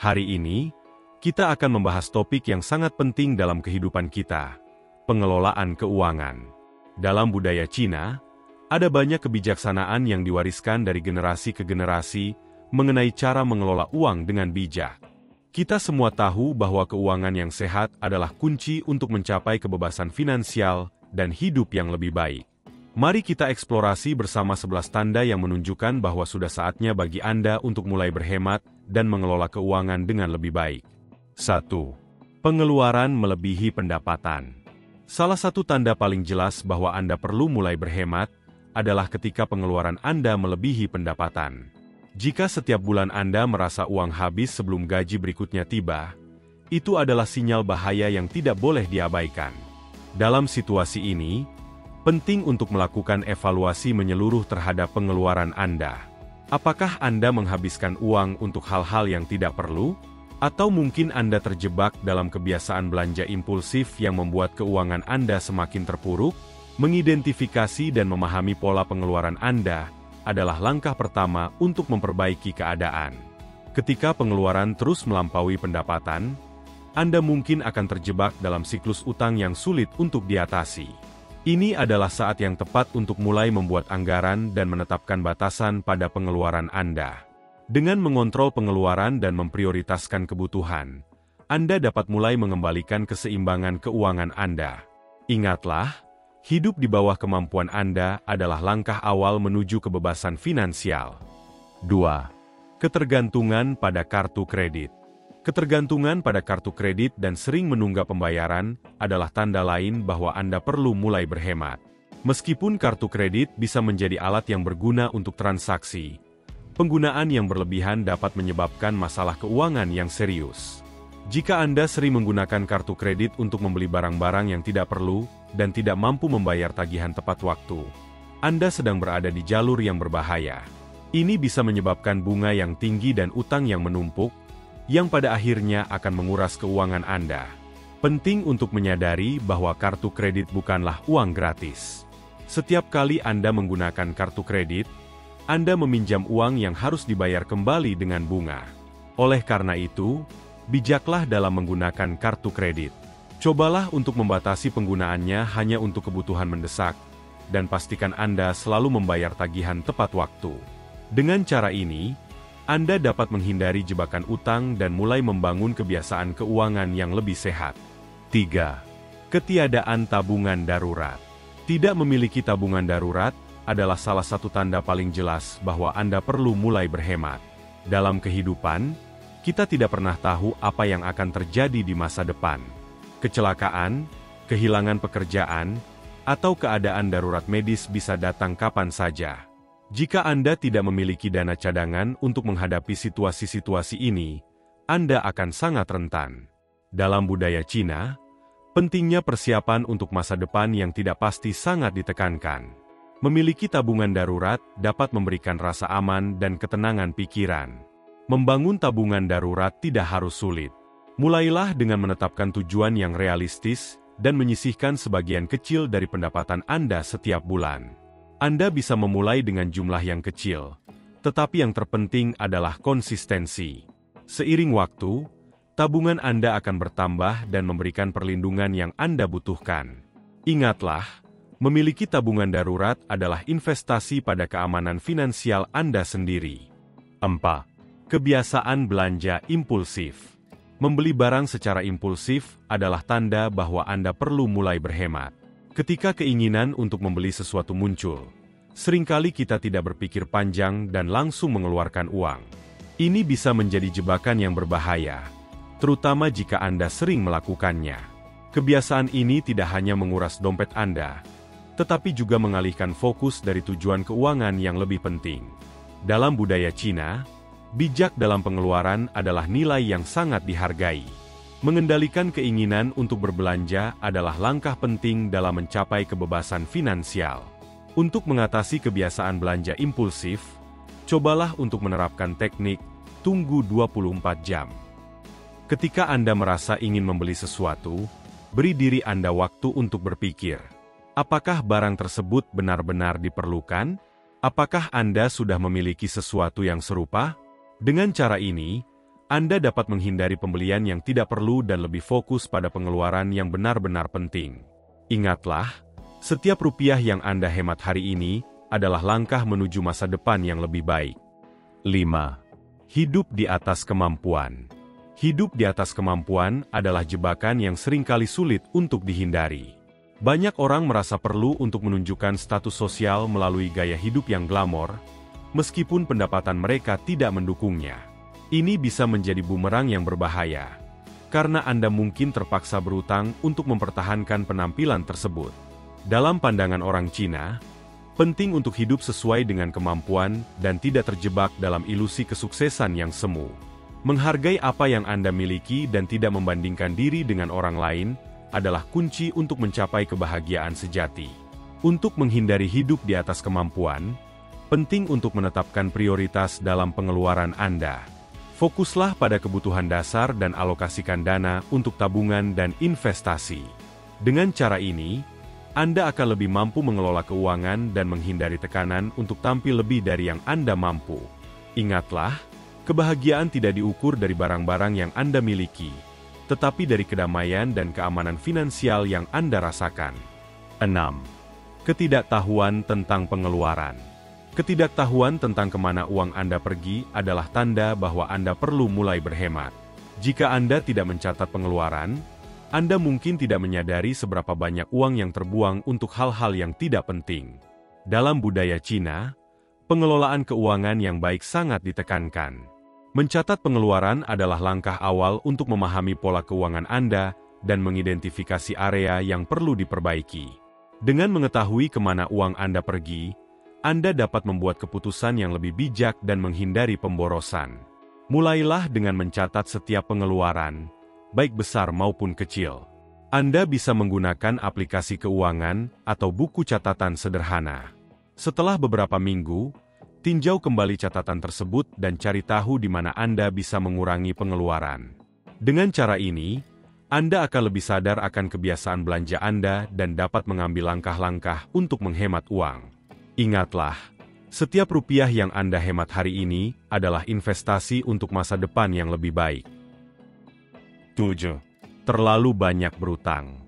Hari ini, kita akan membahas topik yang sangat penting dalam kehidupan kita, pengelolaan keuangan. Dalam budaya Cina, ada banyak kebijaksanaan yang diwariskan dari generasi ke generasi mengenai cara mengelola uang dengan bijak. Kita semua tahu bahwa keuangan yang sehat adalah kunci untuk mencapai kebebasan finansial dan hidup yang lebih baik. Mari kita eksplorasi bersama 11 tanda yang menunjukkan bahwa sudah saatnya bagi Anda untuk mulai berhemat dan mengelola keuangan dengan lebih baik. 1. Pengeluaran melebihi pendapatan. Salah satu tanda paling jelas bahwa Anda perlu mulai berhemat adalah ketika pengeluaran Anda melebihi pendapatan. Jika setiap bulan Anda merasa uang habis sebelum gaji berikutnya tiba, itu adalah sinyal bahaya yang tidak boleh diabaikan. Dalam situasi ini, penting untuk melakukan evaluasi menyeluruh terhadap pengeluaran Anda. Apakah Anda menghabiskan uang untuk hal-hal yang tidak perlu? Atau mungkin Anda terjebak dalam kebiasaan belanja impulsif yang membuat keuangan Anda semakin terpuruk? Mengidentifikasi dan memahami pola pengeluaran Anda adalah langkah pertama untuk memperbaiki keadaan. Ketika pengeluaran terus melampaui pendapatan, Anda mungkin akan terjebak dalam siklus utang yang sulit untuk diatasi. Ini adalah saat yang tepat untuk mulai membuat anggaran dan menetapkan batasan pada pengeluaran Anda. Dengan mengontrol pengeluaran dan memprioritaskan kebutuhan, Anda dapat mulai mengembalikan keseimbangan keuangan Anda. Ingatlah, hidup di bawah kemampuan Anda adalah langkah awal menuju kebebasan finansial. 2. Ketergantungan pada kartu kredit. Ketergantungan pada kartu kredit dan sering menunggak pembayaran adalah tanda lain bahwa Anda perlu mulai berhemat. Meskipun kartu kredit bisa menjadi alat yang berguna untuk transaksi, penggunaan yang berlebihan dapat menyebabkan masalah keuangan yang serius. Jika Anda sering menggunakan kartu kredit untuk membeli barang-barang yang tidak perlu dan tidak mampu membayar tagihan tepat waktu, Anda sedang berada di jalur yang berbahaya. Ini bisa menyebabkan bunga yang tinggi dan utang yang menumpuk, yang pada akhirnya akan menguras keuangan Anda. Penting untuk menyadari bahwa kartu kredit bukanlah uang gratis. Setiap kali Anda menggunakan kartu kredit, Anda meminjam uang yang harus dibayar kembali dengan bunga. Oleh karena itu, bijaklah dalam menggunakan kartu kredit. Cobalah untuk membatasi penggunaannya hanya untuk kebutuhan mendesak, dan pastikan Anda selalu membayar tagihan tepat waktu. Dengan cara ini, Anda dapat menghindari jebakan utang dan mulai membangun kebiasaan keuangan yang lebih sehat. 3. Ketiadaan tabungan darurat. Tidak memiliki tabungan darurat adalah salah satu tanda paling jelas bahwa Anda perlu mulai berhemat. Dalam kehidupan, kita tidak pernah tahu apa yang akan terjadi di masa depan. Kecelakaan, kehilangan pekerjaan, atau keadaan darurat medis bisa datang kapan saja. Jika Anda tidak memiliki dana cadangan untuk menghadapi situasi-situasi ini, Anda akan sangat rentan. Dalam budaya Cina, pentingnya persiapan untuk masa depan yang tidak pasti sangat ditekankan. Memiliki tabungan darurat dapat memberikan rasa aman dan ketenangan pikiran. Membangun tabungan darurat tidak harus sulit. Mulailah dengan menetapkan tujuan yang realistis dan menyisihkan sebagian kecil dari pendapatan Anda setiap bulan. Anda bisa memulai dengan jumlah yang kecil, tetapi yang terpenting adalah konsistensi. Seiring waktu, tabungan Anda akan bertambah dan memberikan perlindungan yang Anda butuhkan. Ingatlah, memiliki tabungan darurat adalah investasi pada keamanan finansial Anda sendiri. 4. Kebiasaan belanja impulsif. Membeli barang secara impulsif adalah tanda bahwa Anda perlu mulai berhemat. Ketika keinginan untuk membeli sesuatu muncul, seringkali kita tidak berpikir panjang dan langsung mengeluarkan uang. Ini bisa menjadi jebakan yang berbahaya, terutama jika Anda sering melakukannya. Kebiasaan ini tidak hanya menguras dompet Anda, tetapi juga mengalihkan fokus dari tujuan keuangan yang lebih penting. Dalam budaya Cina, bijak dalam pengeluaran adalah nilai yang sangat dihargai. Mengendalikan keinginan untuk berbelanja adalah langkah penting dalam mencapai kebebasan finansial. Untuk mengatasi kebiasaan belanja impulsif, cobalah untuk menerapkan teknik tunggu 24 jam. Ketika Anda merasa ingin membeli sesuatu, beri diri Anda waktu untuk berpikir. Apakah barang tersebut benar-benar diperlukan? Apakah Anda sudah memiliki sesuatu yang serupa? Dengan cara ini, Anda dapat menghindari pembelian yang tidak perlu dan lebih fokus pada pengeluaran yang benar-benar penting. Ingatlah, setiap rupiah yang Anda hemat hari ini adalah langkah menuju masa depan yang lebih baik. 5. Hidup di atas kemampuan. Hidup di atas kemampuan adalah jebakan yang seringkali sulit untuk dihindari. Banyak orang merasa perlu untuk menunjukkan status sosial melalui gaya hidup yang glamor, meskipun pendapatan mereka tidak mendukungnya. Ini bisa menjadi bumerang yang berbahaya, karena Anda mungkin terpaksa berutang untuk mempertahankan penampilan tersebut. Dalam pandangan orang Cina, penting untuk hidup sesuai dengan kemampuan dan tidak terjebak dalam ilusi kesuksesan yang semu. Menghargai apa yang Anda miliki dan tidak membandingkan diri dengan orang lain adalah kunci untuk mencapai kebahagiaan sejati. Untuk menghindari hidup di atas kemampuan, penting untuk menetapkan prioritas dalam pengeluaran Anda. Fokuslah pada kebutuhan dasar dan alokasikan dana untuk tabungan dan investasi. Dengan cara ini, Anda akan lebih mampu mengelola keuangan dan menghindari tekanan untuk tampil lebih dari yang Anda mampu. Ingatlah, kebahagiaan tidak diukur dari barang-barang yang Anda miliki, tetapi dari kedamaian dan keamanan finansial yang Anda rasakan. 6. Ketidaktahuan tentang pengeluaran. Ketidaktahuan tentang kemana uang Anda pergi adalah tanda bahwa Anda perlu mulai berhemat. Jika Anda tidak mencatat pengeluaran, Anda mungkin tidak menyadari seberapa banyak uang yang terbuang untuk hal-hal yang tidak penting. Dalam budaya Cina, pengelolaan keuangan yang baik sangat ditekankan. Mencatat pengeluaran adalah langkah awal untuk memahami pola keuangan Anda dan mengidentifikasi area yang perlu diperbaiki. Dengan mengetahui kemana uang Anda pergi, Anda dapat membuat keputusan yang lebih bijak dan menghindari pemborosan. Mulailah dengan mencatat setiap pengeluaran, baik besar maupun kecil. Anda bisa menggunakan aplikasi keuangan atau buku catatan sederhana. Setelah beberapa minggu, tinjau kembali catatan tersebut dan cari tahu di mana Anda bisa mengurangi pengeluaran. Dengan cara ini, Anda akan lebih sadar akan kebiasaan belanja Anda dan dapat mengambil langkah-langkah untuk menghemat uang. Ingatlah, setiap rupiah yang Anda hemat hari ini adalah investasi untuk masa depan yang lebih baik. 7. Terlalu banyak berutang.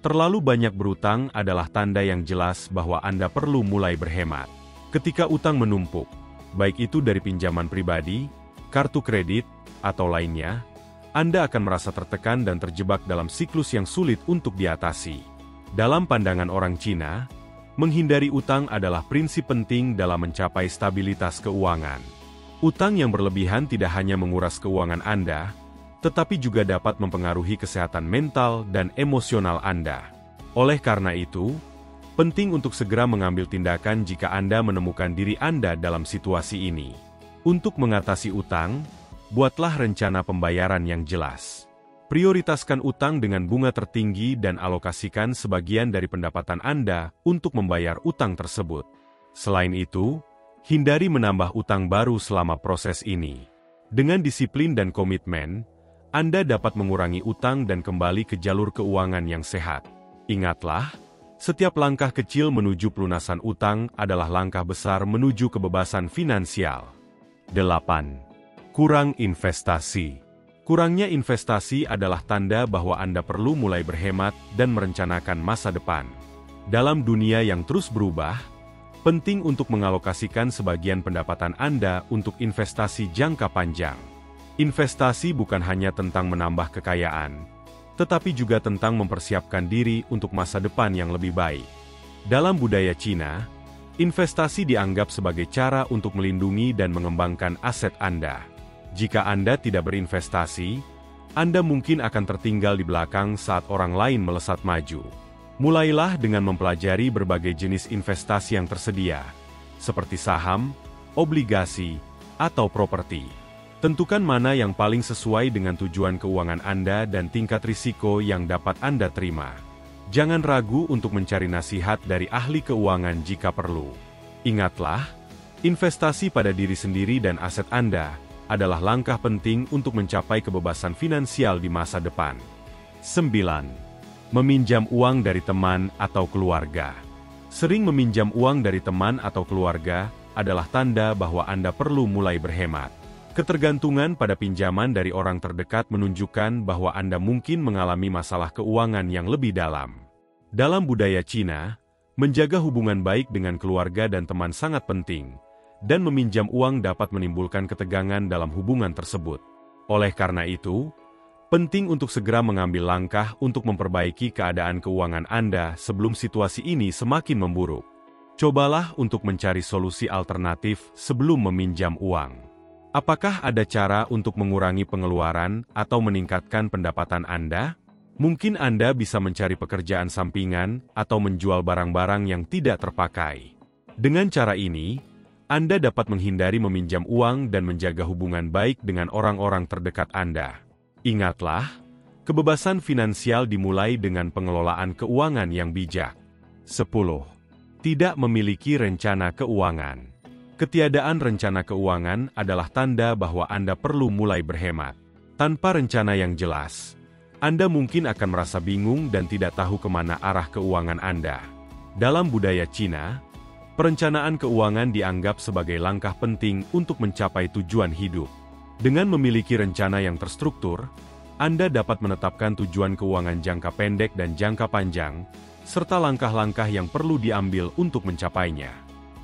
Terlalu banyak berutang adalah tanda yang jelas bahwa Anda perlu mulai berhemat. Ketika utang menumpuk, baik itu dari pinjaman pribadi, kartu kredit, atau lainnya, Anda akan merasa tertekan dan terjebak dalam siklus yang sulit untuk diatasi. Dalam pandangan orang Cina, menghindari utang adalah prinsip penting dalam mencapai stabilitas keuangan. Utang yang berlebihan tidak hanya menguras keuangan Anda, tetapi juga dapat mempengaruhi kesehatan mental dan emosional Anda. Oleh karena itu, penting untuk segera mengambil tindakan jika Anda menemukan diri Anda dalam situasi ini. Untuk mengatasi utang, buatlah rencana pembayaran yang jelas. Prioritaskan utang dengan bunga tertinggi dan alokasikan sebagian dari pendapatan Anda untuk membayar utang tersebut. Selain itu, hindari menambah utang baru selama proses ini. Dengan disiplin dan komitmen, Anda dapat mengurangi utang dan kembali ke jalur keuangan yang sehat. Ingatlah, setiap langkah kecil menuju pelunasan utang adalah langkah besar menuju kebebasan finansial. 8. Kurang investasi. Kurangnya investasi adalah tanda bahwa Anda perlu mulai berhemat dan merencanakan masa depan. Dalam dunia yang terus berubah, penting untuk mengalokasikan sebagian pendapatan Anda untuk investasi jangka panjang. Investasi bukan hanya tentang menambah kekayaan, tetapi juga tentang mempersiapkan diri untuk masa depan yang lebih baik. Dalam budaya Cina, investasi dianggap sebagai cara untuk melindungi dan mengembangkan aset Anda. Jika Anda tidak berinvestasi, Anda mungkin akan tertinggal di belakang saat orang lain melesat maju. Mulailah dengan mempelajari berbagai jenis investasi yang tersedia, seperti saham, obligasi, atau properti. Tentukan mana yang paling sesuai dengan tujuan keuangan Anda dan tingkat risiko yang dapat Anda terima. Jangan ragu untuk mencari nasihat dari ahli keuangan jika perlu. Ingatlah, investasi pada diri sendiri dan aset Anda adalah langkah penting untuk mencapai kebebasan finansial di masa depan. 9. Meminjam uang dari teman atau keluarga. Sering meminjam uang dari teman atau keluarga adalah tanda bahwa Anda perlu mulai berhemat. Ketergantungan pada pinjaman dari orang terdekat menunjukkan bahwa Anda mungkin mengalami masalah keuangan yang lebih dalam. Dalam budaya Cina, menjaga hubungan baik dengan keluarga dan teman sangat penting, dan meminjam uang dapat menimbulkan ketegangan dalam hubungan tersebut. Oleh karena itu, penting untuk segera mengambil langkah untuk memperbaiki keadaan keuangan Anda sebelum situasi ini semakin memburuk. Cobalah untuk mencari solusi alternatif sebelum meminjam uang. Apakah ada cara untuk mengurangi pengeluaran atau meningkatkan pendapatan Anda? Mungkin Anda bisa mencari pekerjaan sampingan atau menjual barang-barang yang tidak terpakai. Dengan cara ini, Anda dapat menghindari meminjam uang dan menjaga hubungan baik dengan orang-orang terdekat Anda. Ingatlah, kebebasan finansial dimulai dengan pengelolaan keuangan yang bijak. 10. Tidak memiliki rencana keuangan. Ketiadaan rencana keuangan adalah tanda bahwa Anda perlu mulai berhemat. Tanpa rencana yang jelas, Anda mungkin akan merasa bingung dan tidak tahu kemana arah keuangan Anda. Dalam budaya Cina, perencanaan keuangan dianggap sebagai langkah penting untuk mencapai tujuan hidup. Dengan memiliki rencana yang terstruktur, Anda dapat menetapkan tujuan keuangan jangka pendek dan jangka panjang, serta langkah-langkah yang perlu diambil untuk mencapainya.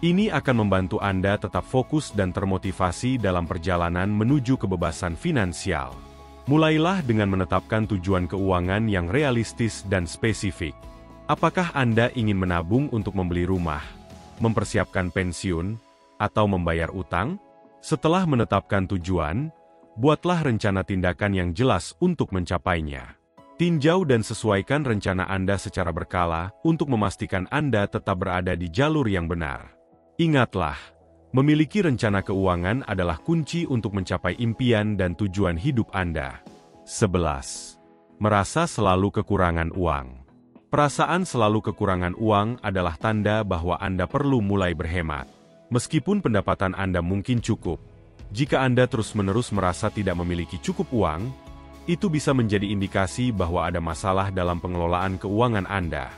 Ini akan membantu Anda tetap fokus dan termotivasi dalam perjalanan menuju kebebasan finansial. Mulailah dengan menetapkan tujuan keuangan yang realistis dan spesifik. Apakah Anda ingin menabung untuk membeli rumah, mempersiapkan pensiun, atau membayar utang? Setelah menetapkan tujuan, buatlah rencana tindakan yang jelas untuk mencapainya. Tinjau dan sesuaikan rencana Anda secara berkala untuk memastikan Anda tetap berada di jalur yang benar. Ingatlah, memiliki rencana keuangan adalah kunci untuk mencapai impian dan tujuan hidup Anda. 11. Merasa selalu kekurangan uang. Perasaan selalu kekurangan uang adalah tanda bahwa Anda perlu mulai berhemat. Meskipun pendapatan Anda mungkin cukup, jika Anda terus-menerus merasa tidak memiliki cukup uang, itu bisa menjadi indikasi bahwa ada masalah dalam pengelolaan keuangan Anda.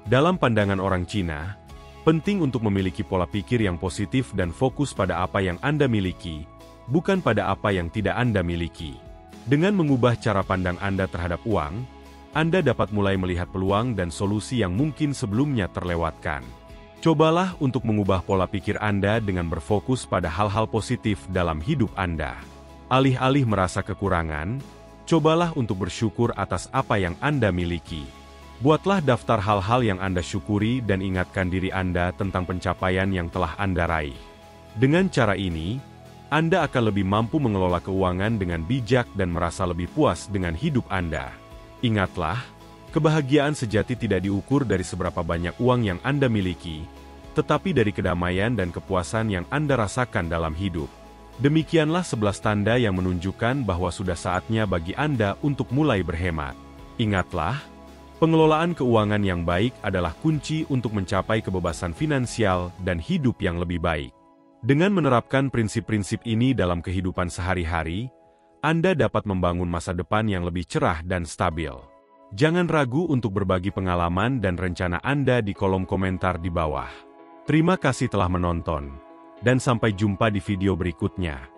Dalam pandangan orang Cina, penting untuk memiliki pola pikir yang positif dan fokus pada apa yang Anda miliki, bukan pada apa yang tidak Anda miliki. Dengan mengubah cara pandang Anda terhadap uang, Anda dapat mulai melihat peluang dan solusi yang mungkin sebelumnya terlewatkan. Cobalah untuk mengubah pola pikir Anda dengan berfokus pada hal-hal positif dalam hidup Anda. Alih-alih merasa kekurangan, cobalah untuk bersyukur atas apa yang Anda miliki. Buatlah daftar hal-hal yang Anda syukuri dan ingatkan diri Anda tentang pencapaian yang telah Anda raih. Dengan cara ini, Anda akan lebih mampu mengelola keuangan dengan bijak dan merasa lebih puas dengan hidup Anda. Ingatlah, kebahagiaan sejati tidak diukur dari seberapa banyak uang yang Anda miliki, tetapi dari kedamaian dan kepuasan yang Anda rasakan dalam hidup. Demikianlah 11 tanda yang menunjukkan bahwa sudah saatnya bagi Anda untuk mulai berhemat. Ingatlah, pengelolaan keuangan yang baik adalah kunci untuk mencapai kebebasan finansial dan hidup yang lebih baik. Dengan menerapkan prinsip-prinsip ini dalam kehidupan sehari-hari, Anda dapat membangun masa depan yang lebih cerah dan stabil. Jangan ragu untuk berbagi pengalaman dan rencana Anda di kolom komentar di bawah. Terima kasih telah menonton, dan sampai jumpa di video berikutnya.